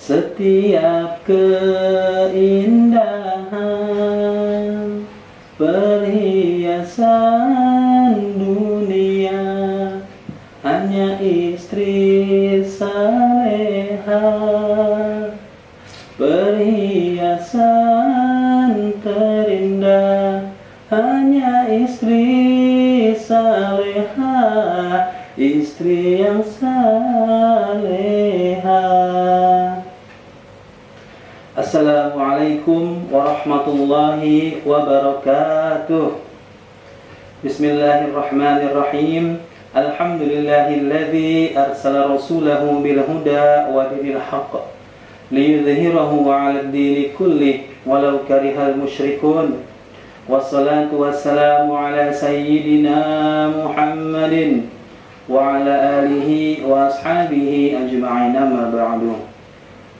Setiap keindahan perhiasan dunia hanya istri saleha. Perhiasan terindah hanya istri saleha, istri yang saleha. Assalamualaikum warahmatullahi wabarakatuh. Bismillahirrahmanirrahim. Alhamdulillahilladzi arsala rasulahu bil huda wa dinil haqq liyudhhirahu 'alad dini kullih walau karihal musyrikun. Wassalatu wassalamu ala sayyidina Muhammadin wa ala alihi wa ashabihi ajma'in, amma ba'du.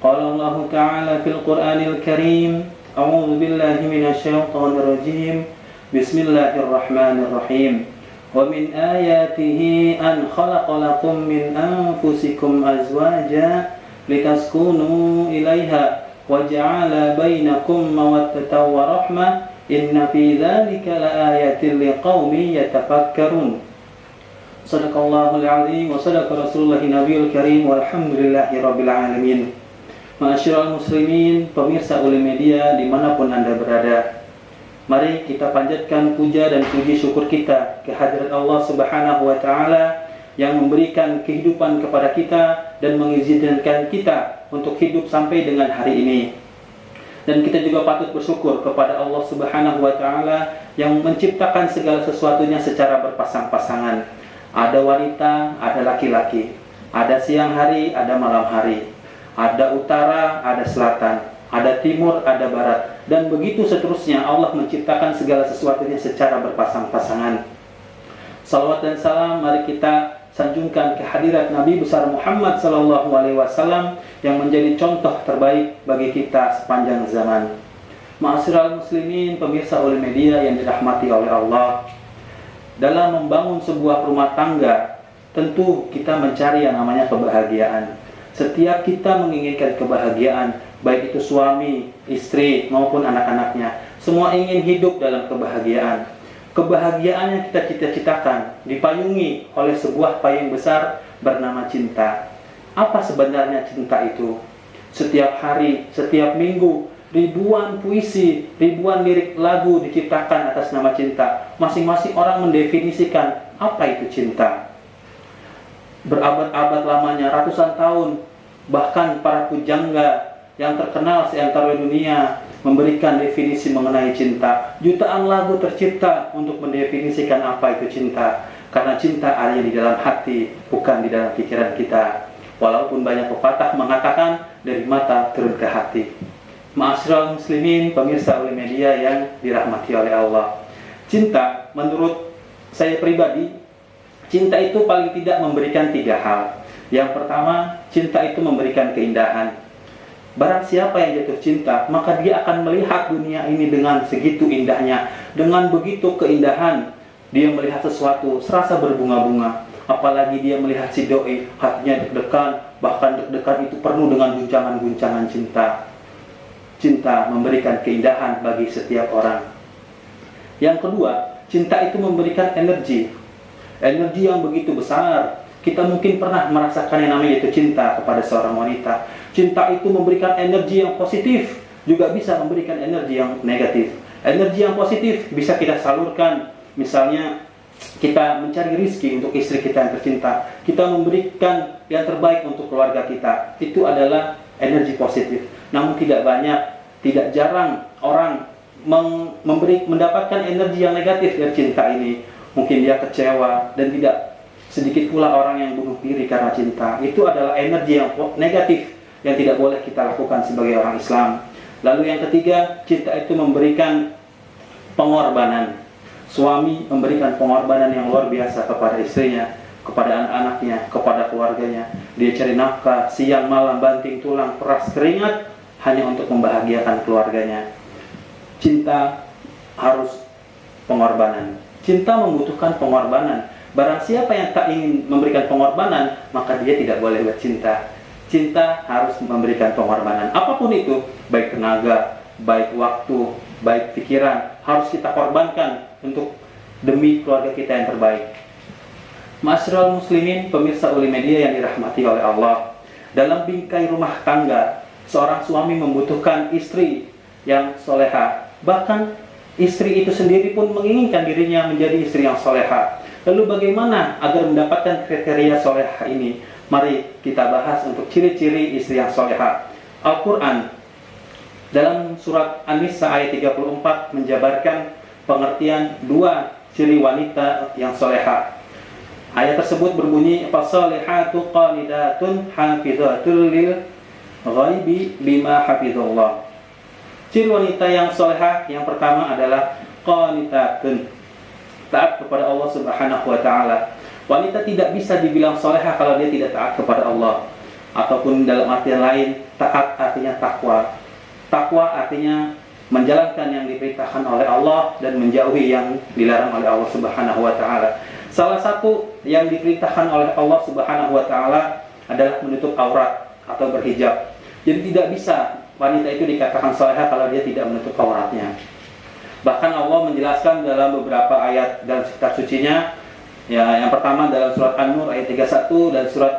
Qala Allah Ta'ala fil Qur'anil Karim, a'udzu billahi minasy syaithanir rajim. Bismillahirrahmanirrahim. Wa min ayatihi an khalaqa lakum min anfusikum azwaja litaskunu ilaiha wa ja'ala bainakum mawaddatan wa rahmah. Inna fi dzalika laayatin liqaumin yatafakkarun. Shadaqallahul azim wa shadaqa rasulullahin nabiyul karim walhamdulillahi rabbil alamin. Ma'asyiral muslimin, pemirsa Uli Media dimanapun Anda berada, mari kita panjatkan puja dan puji syukur kita kehadirat Allah Subhanahu wa Ta'ala yang memberikan kehidupan kepada kita dan mengizinkan kita untuk hidup sampai dengan hari ini. Dan kita juga patut bersyukur kepada Allah Subhanahu wa Ta'ala yang menciptakan segala sesuatunya secara berpasang-pasangan. Ada wanita, ada laki-laki, ada siang hari, ada malam hari, ada utara, ada selatan, ada timur, ada barat, dan begitu seterusnya. Allah menciptakan segala sesuatunya secara berpasang-pasangan. Salawat dan salam mari kita sanjungkan kehadirat Nabi besar Muhammad sallallahu alaihi wasallam yang menjadi contoh terbaik bagi kita sepanjang zaman. Ma'asyiral muslimin, pemirsa Uli Media yang dirahmati oleh Allah, dalam membangun sebuah rumah tangga tentu kita mencari yang namanya kebahagiaan. Setiap kita menginginkan kebahagiaan, baik itu suami, istri, maupun anak-anaknya, semua ingin hidup dalam kebahagiaan. Kebahagiaan yang kita cita-citakan dipayungi oleh sebuah payung besar bernama cinta. Apa sebenarnya cinta itu? Setiap hari, setiap minggu, ribuan puisi, ribuan lirik lagu diciptakan atas nama cinta. Masing-masing orang mendefinisikan apa itu cinta. Berabad-abad lamanya, ratusan tahun, bahkan para pujangga yang terkenal seantero dunia memberikan definisi mengenai cinta. Jutaan lagu tercipta untuk mendefinisikan apa itu cinta. Karena cinta ada di dalam hati, bukan di dalam pikiran kita. Walaupun banyak pepatah mengatakan dari mata turun ke hati. Ma'asyiral muslimin, pemirsa Uli Media yang dirahmati oleh Allah. Cinta, menurut saya pribadi, cinta itu paling tidak memberikan 3 hal. Yang pertama, cinta itu memberikan keindahan. Barang siapa yang jatuh cinta, maka dia akan melihat dunia ini dengan segitu indahnya. Dengan begitu keindahan, dia melihat sesuatu serasa berbunga-bunga. Apalagi dia melihat si doi, hatinya deg-degan. Bahkan deg-degan itu penuh dengan guncangan-guncangan cinta. Cinta memberikan keindahan bagi setiap orang. Yang kedua, cinta itu memberikan energi. Energi yang begitu besar. Kita mungkin pernah merasakan yang namanya itu cinta kepada seorang wanita. Cinta itu memberikan energi yang positif, juga bisa memberikan energi yang negatif. Energi yang positif bisa kita salurkan. Misalnya kita mencari rizki untuk istri kita yang tercinta. Kita memberikan yang terbaik untuk keluarga kita. Itu adalah energi positif. Namun tidak banyak, tidak jarang orang mendapatkan energi yang negatif dari cinta ini. Mungkin dia kecewa, dan tidak sedikit pula orang yang bunuh diri karena cinta. Itu adalah energi yang negatif yang tidak boleh kita lakukan sebagai orang Islam. Lalu yang ketiga, cinta itu memberikan pengorbanan. Suami memberikan pengorbanan yang luar biasa kepada istrinya, kepada anak-anaknya, kepada keluarganya. Dia cari nafkah, siang malam, banting tulang, peras keringat, hanya untuk membahagiakan keluarganya. Cinta harus pengorbanan. Cinta membutuhkan pengorbanan. Barang siapa yang tak ingin memberikan pengorbanan, maka dia tidak boleh bercinta. cinta harus memberikan pengorbanan. Apapun itu, baik tenaga, baik waktu, baik pikiran, harus kita korbankan untuk demi keluarga kita yang terbaik. Ma'asyiral muslimin, pemirsa Uli Media yang dirahmati oleh Allah. Dalam bingkai rumah tangga, seorang suami membutuhkan istri yang soleha. Bahkan istri itu sendiri pun menginginkan dirinya menjadi istri yang soleha. Lalu bagaimana agar mendapatkan kriteria soleha ini? Mari kita bahas untuk ciri-ciri istri yang soleha. Al-Quran dalam surat An-Nisa ayat 34 menjabarkan pengertian dua ciri wanita yang soleha. Ayat tersebut berbunyi, fasalihatu qanitatun hafizatul lil ghaibi bima hafizallah. Ciri wanita yang soleha yang pertama adalah qanitatun, taat kepada Allah Subhanahu wa ta'ala. Wanita tidak bisa dibilang soleha kalau dia tidak taat kepada Allah. Ataupun dalam artian lain, taat artinya takwa. Takwa artinya menjalankan yang diperintahkan oleh Allah dan menjauhi yang dilarang oleh Allah Subhanahu wa ta'ala. Salah satu yang diperintahkan oleh Allah Subhanahu wa ta'ala adalah menutup aurat atau berhijab. Jadi tidak bisa wanita itu dikatakan soleha kalau dia tidak menutup auratnya. Bahkan Allah menjelaskan dalam beberapa ayat dalam kitab sucinya, ya, yang pertama dalam surat An-Nur ayat 31 dan surat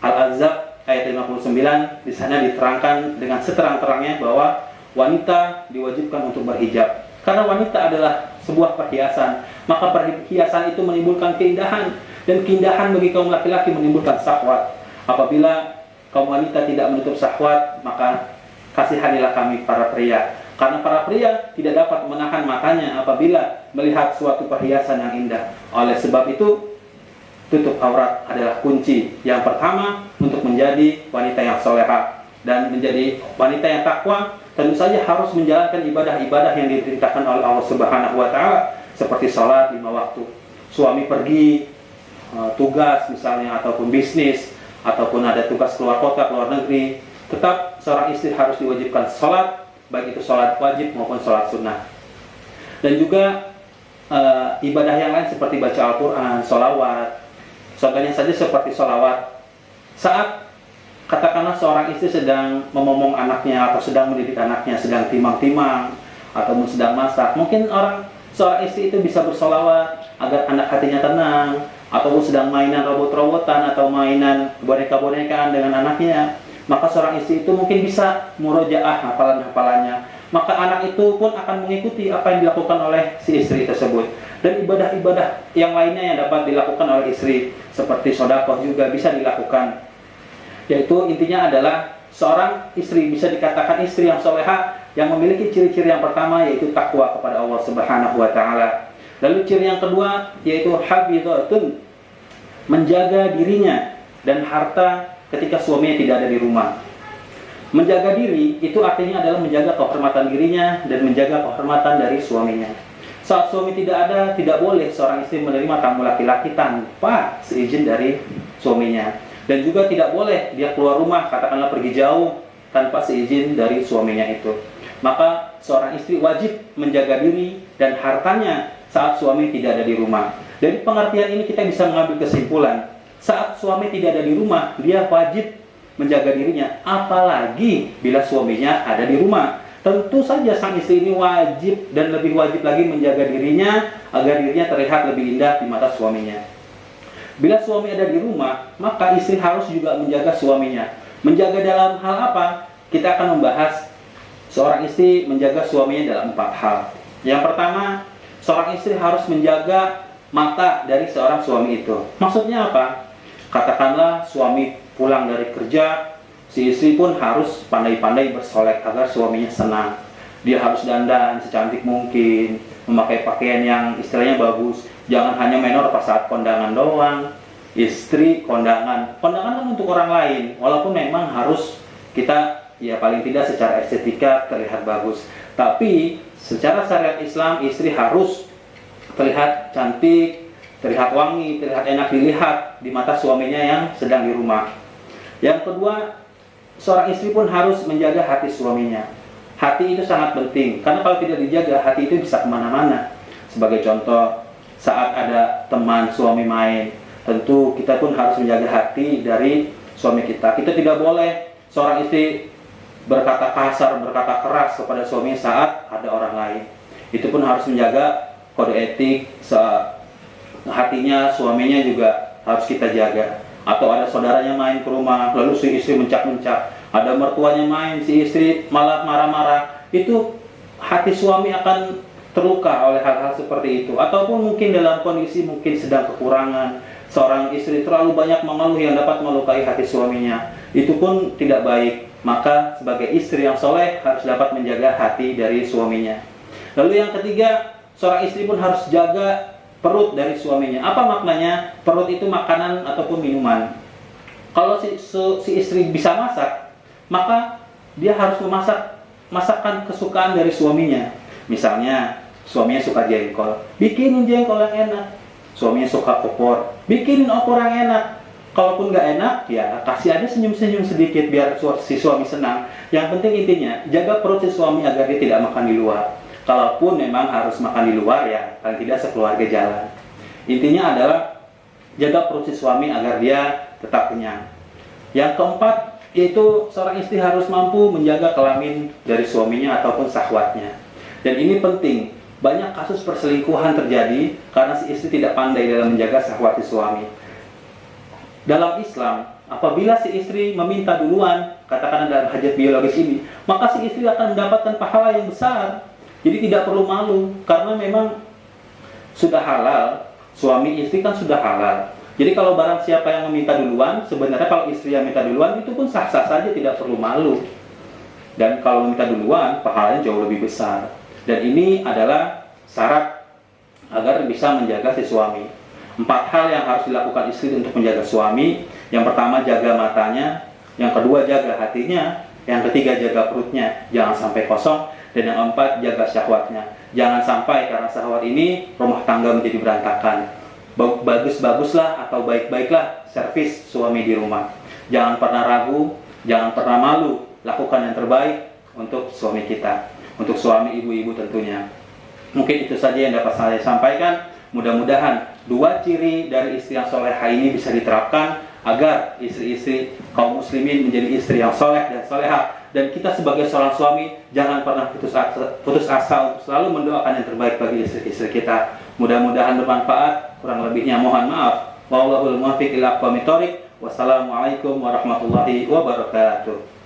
Al-Ahzab ayat 59, di sana diterangkan dengan seterang-terangnya bahwa wanita diwajibkan untuk berhijab. Karena wanita adalah sebuah perhiasan, maka perhiasan itu menimbulkan keindahan, dan keindahan bagi kaum laki-laki menimbulkan syahwat. Apabila kaum wanita tidak menutup syahwat, maka kasihanilah kami para pria. Karena para pria tidak dapat menahan matanya apabila melihat suatu perhiasan yang indah. Oleh sebab itu, tutup aurat adalah kunci yang pertama untuk menjadi wanita yang soleha. Dan menjadi wanita yang takwa, tentu saja harus menjalankan ibadah-ibadah yang diperintahkan oleh Allah Subhanahu wa ta'ala, seperti sholat 5 waktu. Suami pergi tugas misalnya, ataupun bisnis, ataupun ada tugas keluar kota, keluar negeri, tetap seorang istri harus diwajibkan sholat, baik itu sholat wajib maupun sholat sunnah. Dan juga ibadah yang lain seperti baca Al-Quran, sholawat. Contohnya saja seperti sholawat. Saat katakanlah seorang istri sedang memomong anaknya, atau sedang mendidik anaknya, sedang timang-timang, ataupun sedang masak, mungkin seorang istri itu bisa bersolawat agar anak hatinya tenang, ataupun sedang mainan robot-robotan atau mainan boneka-bonekaan dengan anaknya, maka seorang istri itu mungkin bisa murojaah hafalan-hafalannya. Maka anak itu pun akan mengikuti apa yang dilakukan oleh si istri tersebut. Dan ibadah-ibadah yang lainnya yang dapat dilakukan oleh istri, seperti sedekah juga bisa dilakukan. Yaitu intinya adalah seorang istri bisa dikatakan istri yang soleha yang memiliki ciri-ciri yang pertama, yaitu takwa kepada Allah Subhanahu wa ta'ala. Lalu ciri yang kedua yaitu hafizatun, menjaga dirinya dan harta ketika suaminya tidak ada di rumah. Menjaga diri itu artinya adalah menjaga kehormatan dirinya dan menjaga kehormatan dari suaminya. Saat suami tidak ada, tidak boleh seorang istri menerima tamu laki-laki tanpa seizin dari suaminya. Dan juga tidak boleh dia keluar rumah, katakanlah pergi jauh, tanpa seizin dari suaminya itu. Maka seorang istri wajib menjaga diri dan hartanya saat suami tidak ada di rumah. Dari pengertian ini kita bisa mengambil kesimpulan, saat suami tidak ada di rumah, dia wajib menjaga dirinya, apalagi bila suaminya ada di rumah. Tentu saja sang istri ini wajib dan lebih wajib lagi menjaga dirinya agar dirinya terlihat lebih indah di mata suaminya. Bila suami ada di rumah, maka istri harus juga menjaga suaminya. Menjaga dalam hal apa? Kita akan membahas seorang istri menjaga suaminya dalam 4 hal. Yang pertama, seorang istri harus menjaga mata dari seorang suami itu. Maksudnya apa? Katakanlah suami pulang dari kerja, si istri pun harus pandai-pandai bersolek agar suaminya senang. Dia harus dandan secantik mungkin, memakai pakaian yang istilahnya bagus. Jangan hanya menor pas saat kondangan doang. Istri kondangan kan untuk orang lain, walaupun memang harus kita ya paling tidak secara estetika terlihat bagus, tapi secara syariat Islam istri harus terlihat cantik, terlihat wangi, terlihat enak dilihat di mata suaminya yang sedang di rumah. Yang kedua, seorang istri pun harus menjaga hati suaminya. Hati itu sangat penting, karena kalau tidak dijaga, hati itu bisa kemana-mana. Sebagai contoh, saat ada teman suami main, tentu kita pun harus menjaga hati dari suami kita. Kita tidak boleh seorang istri berkata kasar, berkata keras kepada suami saat ada orang lain. Itu pun harus menjaga kode etik, hatinya suaminya juga harus kita jaga. Atau ada saudaranya main ke rumah, lalu si istri mencak-mencak, ada mertuanya main, si istri malah marah-marah, itu hati suami akan terluka oleh hal-hal seperti itu. Ataupun mungkin dalam kondisi mungkin sedang kekurangan, seorang istri terlalu banyak mengeluh yang dapat melukai hati suaminya, itu pun tidak baik. Maka sebagai istri yang soleh harus dapat menjaga hati dari suaminya. Lalu yang ketiga, seorang istri pun harus jaga perut dari suaminya. Apa maknanya? Perut itu makanan ataupun minuman. Kalau si istri bisa masak, maka dia harus memasak masakan kesukaan dari suaminya. Misalnya, suaminya suka jengkol, bikinin jengkol yang enak. Suaminya suka opor, bikinin opor yang enak. Kalaupun nggak enak, ya kasih aja senyum-senyum sedikit biar si suami senang. Yang penting intinya, jaga perut si suami agar dia tidak makan di luar. Kalaupun memang harus makan di luar, ya paling tidak sekeluarga jalan. Intinya adalah jaga perut si suami agar dia tetap kenyang. Yang keempat, yaitu seorang istri harus mampu menjaga kelamin dari suaminya ataupun syahwatnya. Dan ini penting, banyak kasus perselingkuhan terjadi karena si istri tidak pandai dalam menjaga syahwat si suami. Dalam Islam, apabila si istri meminta duluan, katakan dalam hajat biologis ini, maka si istri akan mendapatkan pahala yang besar. Jadi tidak perlu malu, karena memang sudah halal, suami istri kan sudah halal. Jadi kalau barang siapa yang meminta duluan, sebenarnya kalau istri yang minta duluan itu pun sah-sah saja, tidak perlu malu. Dan kalau meminta duluan, pahalanya jauh lebih besar. Dan ini adalah syarat agar bisa menjaga si suami. 4 hal yang harus dilakukan istri untuk menjaga suami. Yang pertama, jaga matanya. Yang kedua, jaga hatinya. Yang ketiga, jaga perutnya, jangan sampai kosong. Dan yang keempat, jaga syahwatnya. Jangan sampai karena syahwat ini rumah tangga menjadi berantakan. Bagus-baguslah atau baik-baiklah servis suami di rumah. Jangan pernah ragu, jangan pernah malu. Lakukan yang terbaik untuk suami kita, untuk suami ibu-ibu tentunya. Mungkin itu saja yang dapat saya sampaikan. Mudah-mudahan 2 ciri dari istri yang solehah ini bisa diterapkan agar istri-istri kaum muslimin menjadi istri yang soleh dan solehah. Dan kita sebagai seorang suami jangan pernah putus asa untuk selalu mendoakan yang terbaik bagi istri-istri kita. Mudah-mudahan bermanfaat. Kurang lebihnya mohon maaf. Wallahul muwaffiq ila aqwamit thoriq. Wassalamualaikum warahmatullahi wabarakatuh.